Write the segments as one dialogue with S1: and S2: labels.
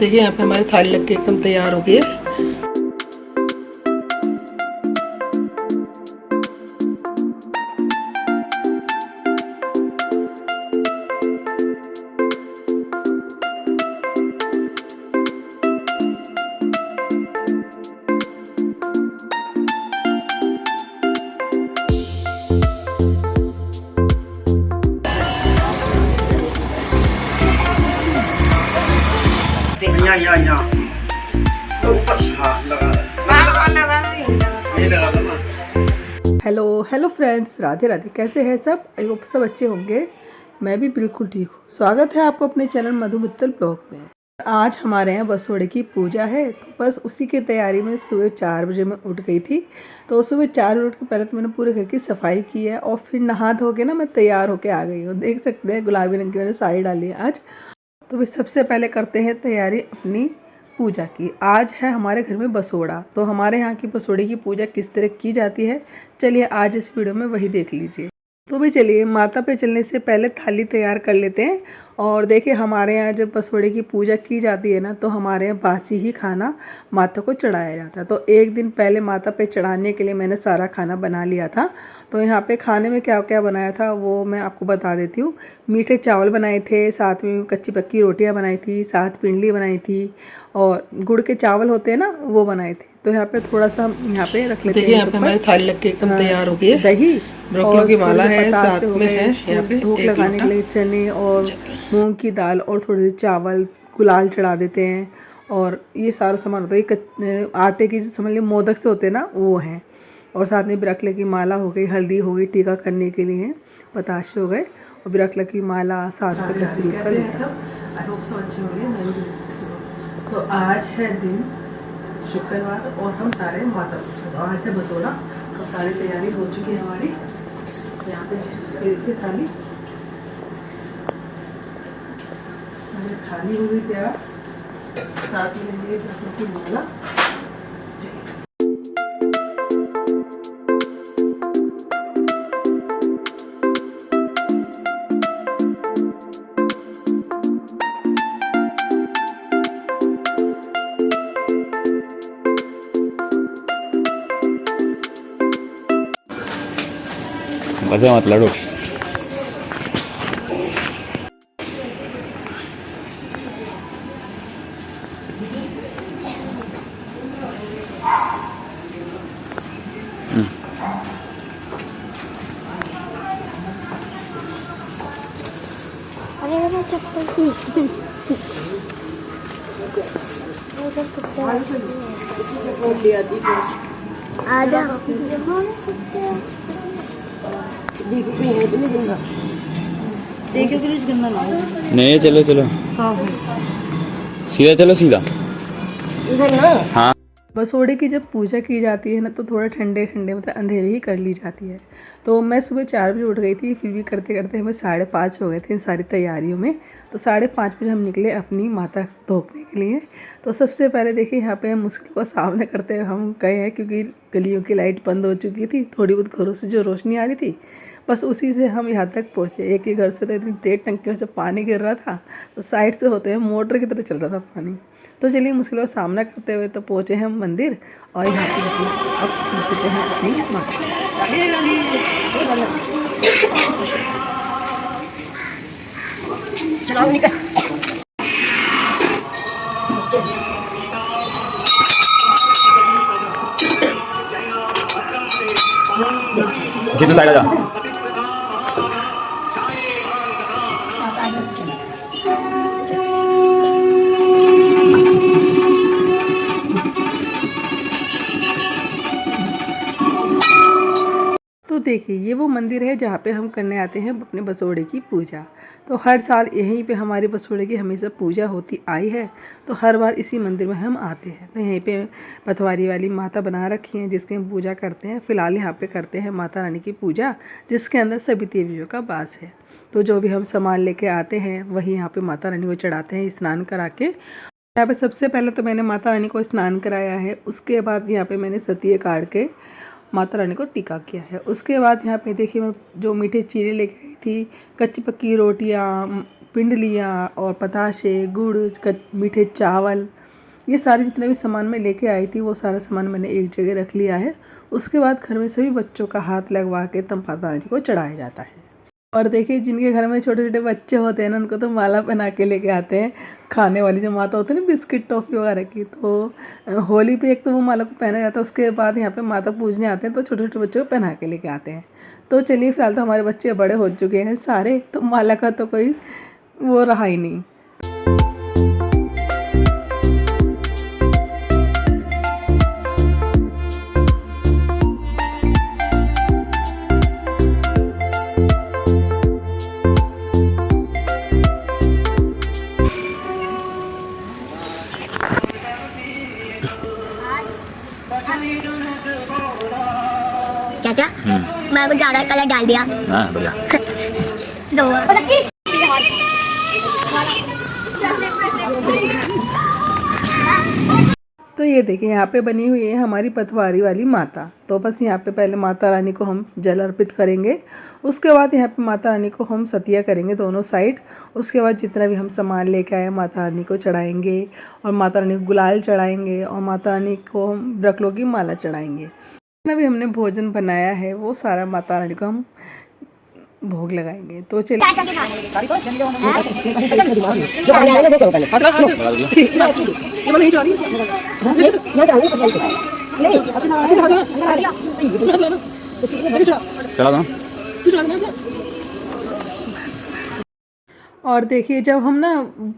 S1: देखिए यहाँ पे हमारी थाली लग के एकदम तैयार हो गई है।
S2: यहाँ ऊपर हाथ लगा
S1: हेलो फ्रेंड्स, राधे राधे। कैसे हैं सब? आई होप सब अच्छे होंगे। मैं भी बिल्कुल ठीक हूँ। स्वागत है आपको अपने चैनल मधु मित्तल ब्लॉग में। आज हमारे यहाँ बसोड़े की पूजा है, तो बस उसी की तैयारी में सुबह 4 बजे मैं उठ गई थी। तो सुबह 4 बजे उठ के पहले तो मैंने पूरे घर की सफाई की है और फिर नहा धो के ना मैं तैयार होके आ गई हूँ। देख सकते हैं गुलाबी रंग की मैंने साड़ी डाली है आज। तो वे सबसे पहले करते हैं तैयारी अपनी पूजा की। आज है हमारे घर में बसोड़ा। तो हमारे यहाँ की बसोड़े की पूजा किस तरह की जाती है, चलिए आज इस वीडियो में वही देख लीजिए। तो भी चलिए माता पे चलने से पहले थाली तैयार कर लेते हैं। और देखिए हमारे यहाँ जब बसोड़े की पूजा की जाती है ना, तो हमारे यहाँ बासी ही खाना माता को चढ़ाया जाता है। तो एक दिन पहले माता पे चढ़ाने के लिए मैंने सारा खाना बना लिया था। तो यहाँ पे खाने में क्या क्या बनाया था वो मैं आपको बता देती हूँ। मीठे चावल बनाए थे, साथ में कच्ची पक्की रोटियाँ बनाई थी, साथ पिंडली बनाई थी और गुड़ के चावल होते हैं ना, वो बनाए थे। तो यहाँ पे थोड़ा सा यहाँ पे रख लेते हैं।
S3: देखिए यहाँ पे हमारी थाली लग के एकदम तैयार हो गई है।
S1: दही
S3: ब्रोकली की माला है, साथ में है यहाँ पे
S1: धूप लगाने के लिए चने और मूंग की दाल और थोड़े से चावल, गुलाल चढ़ा देते हैं। और ये सारा सामान होता है। आटे की समझ लीजिए मोदक से होते हैं ना, वो हैं। और साथ में बिरकले की माला हो गई, हल्दी हो गई, टीका करने के लिए बताशे हो गए और बिरकले की माला, साथ में कच्ची दूध का। तो आज है दिन शुक्रवार और हम सारे माता तो आज है बसोड़ा। तो सारी तैयारी हो चुकी है हमारी। यहाँ पे देखिए थाली हो गई तैयार, साथ में ये की माला।
S4: मजे मत लड़ो।
S5: अरे चप्पल आधा
S4: नहीं चलो चलो सीधा, चलो सीधा। हाँ,
S1: बसोड़े की जब पूजा की जाती है ना, तो थोड़ा ठंडे ठंडे मतलब अंधेरे ही कर ली जाती है। तो मैं सुबह 4 बजे उठ गई थी, फिर भी करते करते हमें 5:30 हो गए थे इन सारी तैयारियों में। तो 5:30 बजे हम निकले अपनी माता धोपने के लिए। तो सबसे पहले देखिए यहाँ पे हम मुश्किल को सामने करते हुए हम गए हैं, क्योंकि गलियों की लाइट बंद हो चुकी थी। थोड़ी बहुत घरों से जो रोशनी आ रही थी, बस उसी से हम यहाँ तक पहुँचे। एक ही घर से तो इतनी तेज टंकियों से पानी गिर रहा था, तो साइड से होते हुए मोटर की तरह चल रहा था पानी। तो चलिए मुश्किलों का सामना करते हुए तो पहुँचे हैं मंदिर। और यहाँ पे अब पहुँचते हैं अपनी माता। चलो निकल।
S4: जी तू साइड आ जा।
S1: तो देखिए ये वो मंदिर है जहाँ पे हम करने आते हैं अपने बसोड़े की पूजा। तो हर साल यहीं पे हमारी बसोड़े की हमेशा पूजा होती आई है। तो हर बार इसी मंदिर में हम आते हैं। तो यहीं पे पथवारी वाली माता बना रखी हैं, जिसकी हम पूजा करते हैं। फ़िलहाल यहाँ पे करते हैं माता रानी की पूजा, जिसके अंदर सभी देवियों का वास है। तो जो भी हम सामान लेके आते हैं वही यहाँ पे माता रानी को चढ़ाते हैं स्नान करा के। यहाँ पे सबसे पहले तो मैंने माता रानी को स्नान कराया है। उसके बाद यहाँ पे मैंने सतिये काट के माता रानी को टीका किया है। उसके बाद यहाँ पे देखिए मैं जो मीठे चीरे लेके आई थी, कच्ची पक्की रोटियाँ, पिंडलियाँ और पताशे, गुड़, मीठे चावल, ये सारे जितने भी सामान मैं लेके आई थी वो सारा सामान मैंने एक जगह रख लिया है। उसके बाद घर में सभी बच्चों का हाथ लगवा के तब माता रानी को चढ़ाया जाता है। और देखिए जिनके घर में छोटे छोटे बच्चे होते हैं ना, उनको तो माला पहना के लेके आते हैं। खाने वाली जो माता होती है ना, बिस्किट टॉफ़ी वगैरह की, तो होली पे एक तो वो माला को पहना जाता है। उसके बाद यहाँ पे माता पूजने आते हैं तो छोटे छोटे बच्चों को पहना के लेके आते हैं। तो चलिए फिलहाल तो हमारे बच्चे बड़े हो चुके हैं सारे, तो माला का तो कोई वो रहा ही नहीं।
S5: चाचा मैं कुछ ज़्यादा कलर डाल दिया।
S4: हाँ बढ़िया।
S5: दो
S1: तो ये देखिए यहाँ पे बनी हुई है हमारी पटवारी वाली माता। तो बस यहाँ पे पहले माता रानी को हम जल अर्पित करेंगे। उसके बाद यहाँ पे माता रानी को हम सतिया करेंगे दोनों साइड। उसके बाद जितना भी हम सामान लेके आए माता रानी को चढ़ाएंगे और माता रानी को गुलाल चढ़ाएंगे और माता रानी को हम रखलों की माला चढ़ाएंगे। जितना भी हमने भोजन बनाया है वो सारा माता रानी को हम भोग लगाएंगे। तो चलिए
S4: चला दो।
S1: और देखिए जब हम ना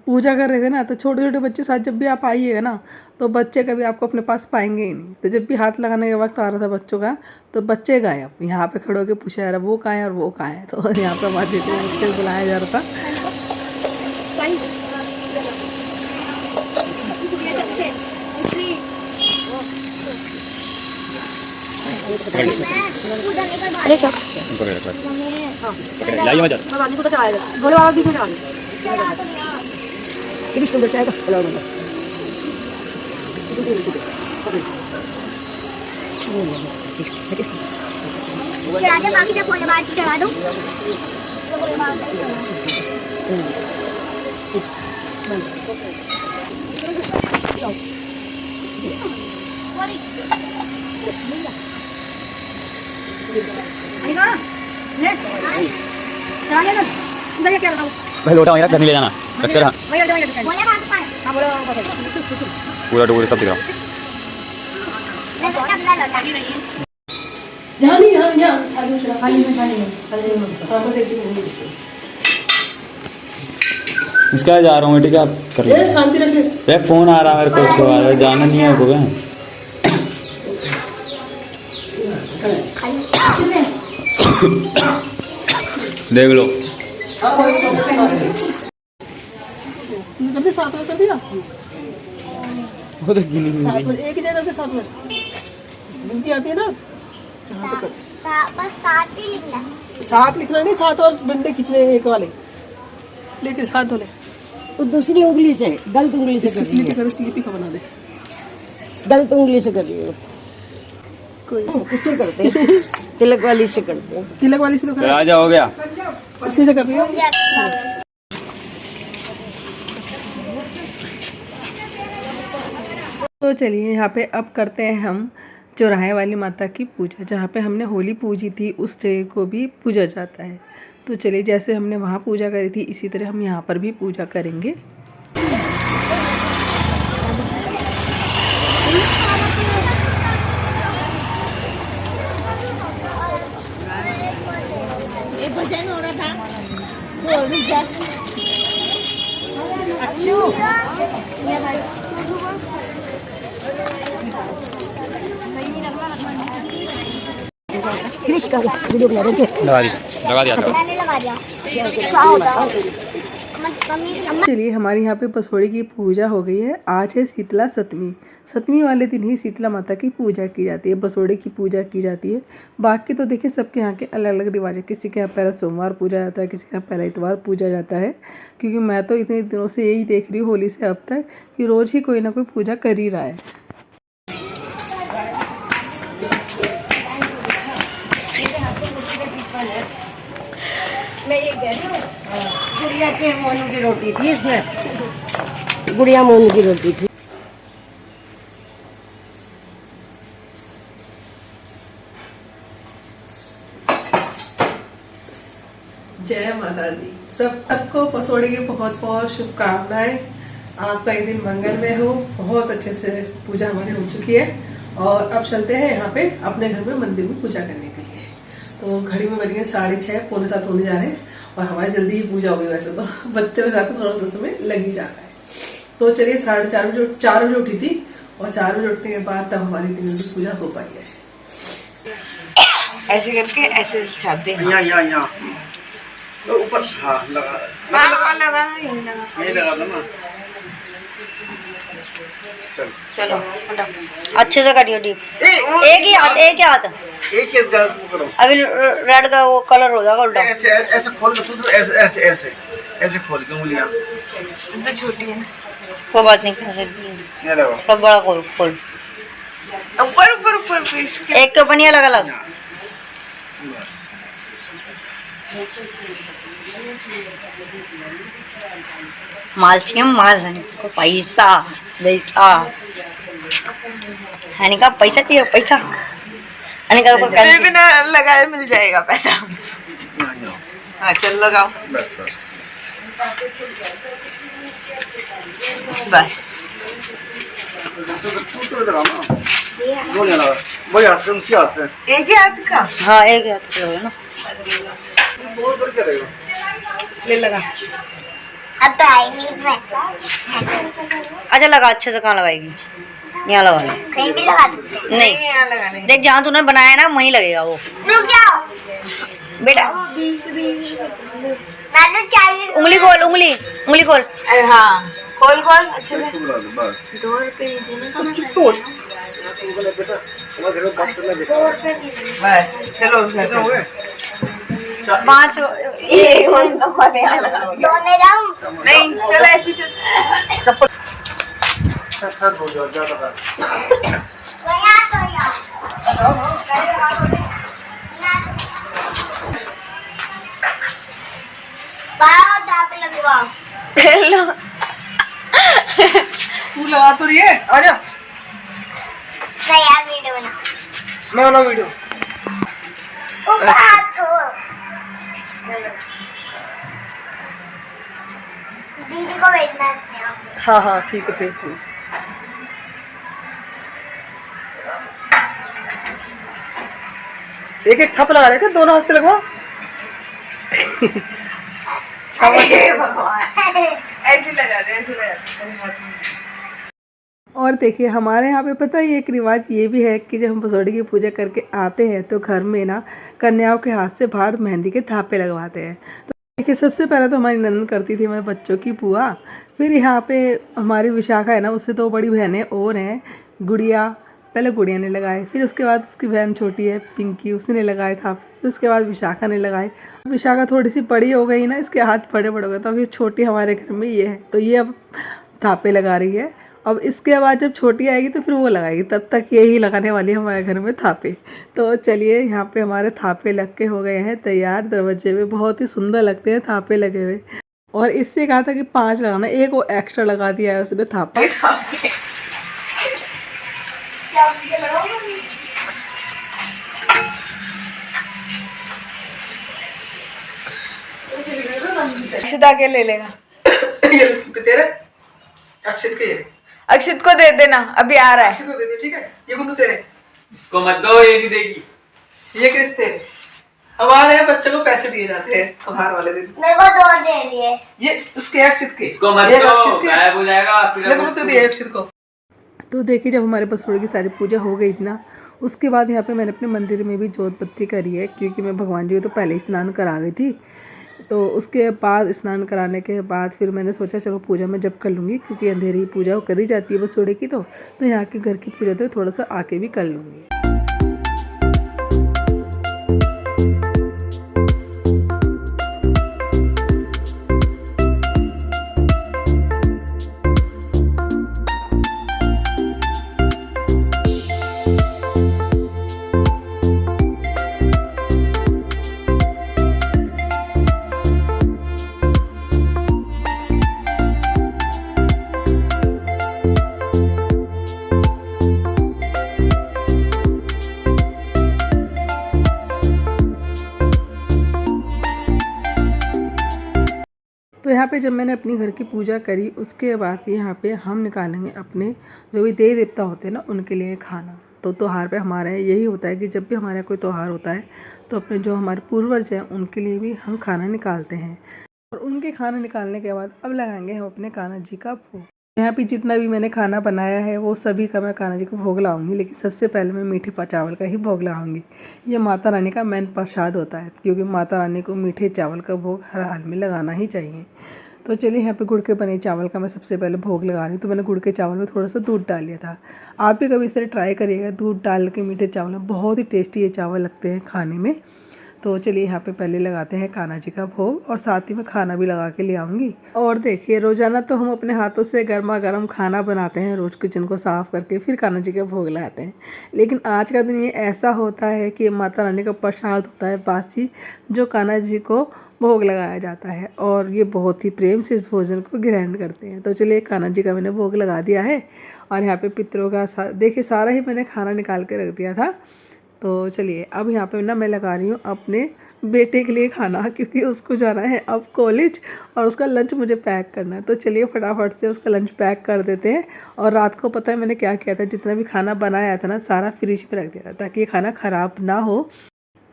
S1: पूजा कर रहे थे ना, तो छोटे छोटे बच्चे साथ जब भी आप आइएगा ना, तो बच्चे कभी आपको अपने पास पाएंगे ही नहीं। तो जब भी हाथ लगाने के वक्त आ रहा था बच्चों का, तो बच्चे गायब। यहाँ पे खड़े होकर पूछा जा रहा वो कहाँ है और वो कहाँ है। तो यहाँ पर बात देते हुए बच्चे को बुलाया जा रहा था।
S4: लाइए मजा।
S5: चढ़ा दो।
S4: भाई लोटा यार घर नहीं ले जाना, रखते रहा पूरा डोर सब दिखाओ। इसका जा रहा हूँ बेटे, क्या कर ले शांति रखे। फोन आ रहा है मेरे को, उसके बाद जाना नहीं है को। देख लो वो तो गिनी एक ही जगह के साथ में गिनती आती है ना।
S5: बस साथ ही लिखना है।
S1: साथ लिखना नहीं, साथ और डंडे खींचने एक वाले। लेकिन हाथ धो ले।
S6: तो दूसरी उंगली से गलत उंगली से कर
S1: स्लीपी कर, स्लीपी का बना दे।
S6: गलत उंगली से कर रही हो।
S1: कोई
S6: किससे करते हैं? तिलक वाली से करते हैं।
S1: तिलक वाली से तो कर,
S4: आ जा हो गया।
S1: उसी से कर रही हो। तो चलिए यहाँ पे अब करते हैं हम चौराहे वाली माता की पूजा। जहाँ पे हमने होली पूजी थी उस जगह को भी पूजा जाता है। तो चलिए जैसे हमने वहाँ पूजा करी थी इसी तरह हम यहाँ पर भी पूजा करेंगे।
S6: भजन हो रहा था।
S4: लगा दिया
S5: मैंने लगा दिया।
S1: चलिए हमारे यहाँ पे बसोड़ी की पूजा हो गई है। आज है शीतला सप्तमी। सप्तमी वाले दिन ही शीतला माता की पूजा की जाती है, बसोड़ी की पूजा की जाती है। बाकी तो देखिए सबके यहाँ के अलग अलग रिवाज है। किसी के यहाँ पहला सोमवार पूजा जाता है, किसी के यहाँ पहला इतवार पूजा जाता है। क्योंकि मैं तो इतने दिनों से यही देख रही हूँ होली से अब तक कि रोज़ ही कोई ना कोई पूजा कर ही रहा है।
S6: गुड़िया के मोनू की रोटी थी इसमें, गुड़िया मोनू की रोटी थी।
S1: जय माता दी। सबको पसोड़ी की बहुत बहुत शुभकामनाएं। आपका ये दिन मंगलमय हो। बहुत अच्छे से पूजा हमारी हो चुकी है और अब चलते हैं यहाँ पे अपने घर में मंदिर में पूजा करने के लिए। तो घड़ी में बज गए 6:30, 6:45 होने जा रहे हैं और हमारी जल्दी ही पूजा होगी। वैसे तो बच्चों के साथ थोड़ा सा समय लग ही जाता है। तो चलिए 4:30 बजे 4 बजे उठी थी और 4 बजे उठने के बाद तब हमारी दिन की पूजा हो पाई है।
S6: ऐसे करके ऐसे छापते हैं।
S2: यहाँ तो ऊपर हाँ लगा यही लगा दो ना। चल
S7: चलो अच्छे से करियो डीप। एक ही हाथ
S2: एक करो।
S7: अभी रेड का वो कलर हो जाएगा उल्टा।
S2: ऐसे ऐसे खोल दो तो ऐसे ऐसे ऐसे खोल के उंगलियां
S6: तो छोटी है,
S7: कोई बात नहीं कर सकती।
S2: ये लगाओ।
S7: सब बड़ा खोल खोल
S6: ऊपर ऊपर ऊपर
S7: एक के बनी अलग अलग। माल चाहिए माल को पैसा पैसा हनी का पैसा चाहिए पैसा हनी का कोई पैसा
S6: बिना लगाए मिल जाएगा पैसा। हाँ चल लगाओ बस। एक ही हाथ का।
S7: हाँ एक हाथ से ना
S6: ले लगा।
S5: अब तो आएंगे इसमें,
S7: अच्छा लगा अच्छे से कहाँ लगाएगी यहाँ लगा ले।
S5: कहीं भी लगा दो।
S7: नहीं
S6: यहाँ लगाने।
S7: देख जहाँ तूने बनाया है ना वहीं लगेगा वो
S5: रुक जाओ,
S7: बेटा।
S5: मैं तो चाहिए।
S7: उंगली खोल उंगली खोल।
S6: अरे हाँ खोल खोल अच्छे से। बस चलो
S7: पाँच
S5: दोने जाऊं?
S6: नहीं चलो ऐसे चल।
S1: तू लगा तो रही है, आजा।
S5: नहीं यार वीडियो बना।
S1: मैं बना वीडियो।
S5: ऊपर हाथ छोड़। दीदी को भेजना है इसमें।
S1: हाँ हाँ ठीक है, भेज दूँ। एक एक थप लगा रहे थे, दोनों हाथ से लगवा।
S6: ऐसे लगा दे ऐसे लगा दे।
S1: और देखिए हमारे यहाँ पे पता है एक रिवाज ये भी है कि जब हम पसौड़ी की पूजा करके आते हैं तो घर में ना कन्याओं के हाथ से बाहर मेहंदी के थापे लगवाते हैं। तो देखिए सबसे पहले तो हमारी ननद करती थी हमारे बच्चों की बुआ, फिर यहाँ पे हमारी विशाखा है ना, उससे 2 बड़ी बहनें और हैं, गुड़िया, पहले गुड़िया ने लगाए, फिर उसके बाद उसकी बहन छोटी है पिंकी, उसने लगाए थापे, फिर उसके बाद विशाखा ने लगाए। विशाखा थोड़ी सी बड़ी हो गई ना, इसके हाथ बड़े बड़े हो गए, तो अभी छोटी हमारे घर में ये है, तो ये अब थापे लगा रही है। अब इसके बाद जब छोटी आएगी तो फिर वो लगाएगी, तब तक यही लगाने वाली है हमारे घर में थापे। तो चलिए यहाँ पे हमारे थापे लग के हो गए हैं तैयार दरवाजे में, बहुत ही सुंदर लगते हैं थापे लगे हुए। और इससे कहा था कि 5 लगाना, एक वो एक्स्ट्रा लगा दिया है उसने थापा।
S6: अक्षित आके ले लेगा।
S1: ये तेरे अक्षित के,
S6: अक्षित को दे देना, अभी आ रहा है।
S1: अक्षित को दे दे, ठीक है। ये गुन्नू तेरे,
S4: इसको मत दो, ये नहीं देगी।
S1: ये किस तेरे। हमारे यहाँ बच्चों को पैसे दिए जाते हैं त्योहार वाले दिन।
S5: मेरे को 2 दे दिए।
S1: ये उसके अक्षित के,
S4: इसको मत
S1: एक
S4: दो,
S1: अक्षित के,
S4: गायब हो जाएगा फिर
S1: ये गुन्नू तो दिए अक्षित को। तो देखिए जब हमारे पसोड़ी की सारी पूजा हो गई थी ना, उसके बाद यहाँ पे मैंने अपने मंदिर में भी जोत बत्ती करी है, क्योंकि मैं भगवान जी को तो पहले ही स्नान करा गई थी। तो उसके बाद स्नान कराने के बाद फिर मैंने सोचा चलो पूजा मैं जब कर लूँगी, क्योंकि अंधेरी पूजा करी जाती है पसोड़ी की, तो यहाँ के घर की पूजा तो थोड़ा सा आके भी कर लूँगी। यहाँ पे जब मैंने अपनी घर की पूजा करी उसके बाद यहाँ पे हम निकालेंगे अपने जो भी देवी देवता होते हैं ना उनके लिए खाना। तो त्योहार पे हमारे यही होता है कि जब भी हमारे कोई त्यौहार होता है तो अपने जो हमारे पूर्वज हैं उनके लिए भी हम खाना निकालते हैं। और उनके खाना निकालने के बाद अब लगाएंगे हम अपने कान्हा जी का भोग। यहाँ पे जितना भी मैंने खाना बनाया है वो सभी का मैं कान्हा जी को भोग लगाऊंगी, लेकिन सबसे पहले मैं मीठे चावल का ही भोग लगाऊंगी। ये माता रानी का मेन प्रसाद होता है, क्योंकि माता रानी को मीठे चावल का भोग हर हाल में लगाना ही चाहिए। तो चलिए यहाँ पे गुड़ के बने चावल का मैं सबसे पहले भोग लगा रही हूँ। तो मैंने गुड़ के चावल में थोड़ा सा दूध डाल लिया था। आप भी कभी इस तरह ट्राई करिएगा, दूध डाल के मीठे चावल में बहुत ही टेस्टी ये चावल लगते हैं खाने में। तो चलिए यहाँ पे पहले लगाते हैं कान्हा जी का भोग और साथ ही में खाना भी लगा के ले आऊँगी। और देखिए रोज़ाना तो हम अपने हाथों से गर्मा गर्म खाना बनाते हैं, रोज़ किचन को साफ़ करके फिर कान्हा जी का भोग लगाते हैं। लेकिन आज का दिन ये ऐसा होता है कि माता रानी का प्रसाद होता है बासी, जो कान्हा जी को भोग लगाया जाता है और ये बहुत ही प्रेम से इस भोजन को ग्रहण करते हैं। तो चलिए कान्हा जी का मैंने भोग लगा दिया है और यहाँ पे पितरों का देखिए सारा ही मैंने खाना निकाल के रख दिया था। तो चलिए अब यहाँ पे ना मैं लगा रही हूँ अपने बेटे के लिए खाना, क्योंकि उसको जाना है अब कॉलेज और उसका लंच मुझे पैक करना है। तो चलिए फटाफट से उसका लंच पैक कर देते हैं। और रात को पता है मैंने क्या किया था, जितना भी खाना बनाया था ना सारा फ्रिज में रख दिया था ताकि ये खाना ख़राब ना हो।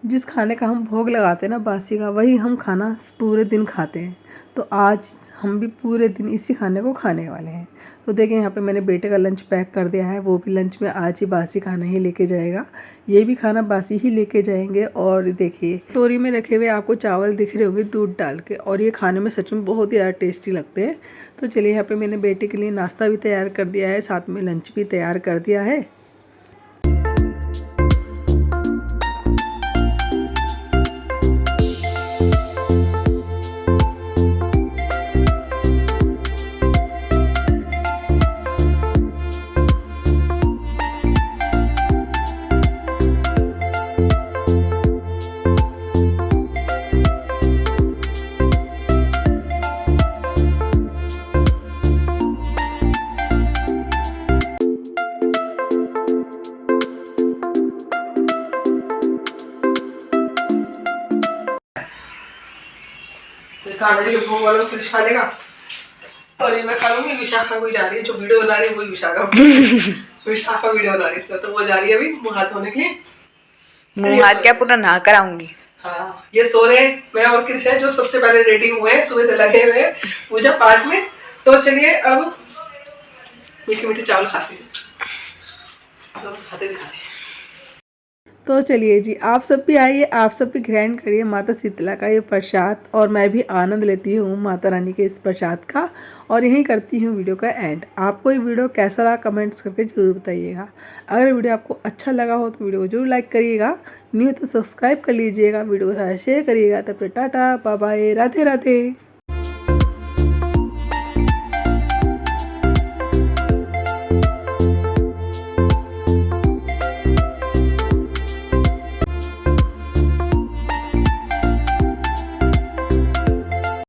S1: जिस खाने का हम भोग लगाते हैं ना बासी का, वही हम खाना पूरे दिन खाते हैं। तो आज हम भी पूरे दिन इसी खाने को खाने वाले हैं। तो देखें यहाँ पे मैंने बेटे का लंच पैक कर दिया है, वो भी लंच में आज ही बासी खाना ही लेके जाएगा, ये भी खाना बासी ही लेके जाएंगे। और देखिए कटोरी में रखे हुए आपको चावल दिख रहे होंगे दूध डाल के, और ये खाने में सच में बहुत ही ज़्यादा टेस्टी लगते हैं। तो चलिए यहाँ पर मैंने बेटे के लिए नाश्ता भी तैयार कर दिया है, साथ में लंच भी तैयार कर दिया है। कान्हा जी भोग वालों को खा देगा और ये मैं करूँगी। विशाखा भी जा रही है, जो वीडियो बना रही है वही विशाखा वीडियो बना रही है, तो वो जा रही है अभी मुँह हाथ धोने के लिए।
S7: मुँह हाथ क्या पूरा नहा कर आऊंगी।
S1: हाँ ये सो रहे हैं, मैं और कृष्ण जो सबसे पहले रेडी हुए हैं, सुबह से लगे हुए हैं पूजा पाठ में। तो चलिए अब मीठे मीठे चावल खाते हैं, खाते दिखाते हैं। तो चलिए जी आप सब भी आइए, आप सब भी ग्रहण करिए माता शीतला का ये प्रसाद, और मैं भी आनंद लेती हूँ माता रानी के इस प्रसाद का। और यहीं करती हूँ वीडियो का एंड। आपको ये वीडियो कैसा लगा कमेंट्स करके ज़रूर बताइएगा। अगर वीडियो आपको अच्छा लगा हो तो वीडियो को जरूर लाइक करिएगा, न्यू तो सब्सक्राइब कर लीजिएगा, वीडियो को शेयर करिएगा। तब तक tata bye bye, Radhe Radhe.